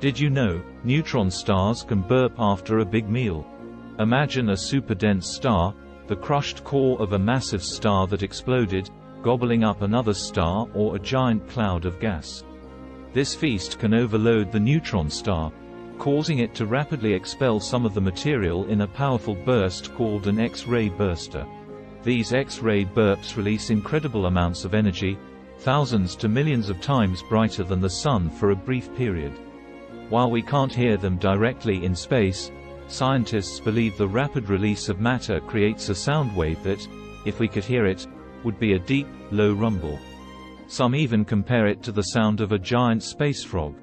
Did you know, neutron stars can burp after a big meal? Imagine a superdense star, the crushed core of a massive star that exploded, gobbling up another star or a giant cloud of gas. This feast can overload the neutron star, causing it to rapidly expel some of the material in a powerful burst called an X-ray burster. These X-ray burps release incredible amounts of energy, thousands to millions of times brighter than the sun for a brief period. While we can't hear them directly in space, scientists believe the rapid release of matter creates a sound wave that, if we could hear it, would be a deep, low rumble. Some even compare it to the sound of a giant space frog.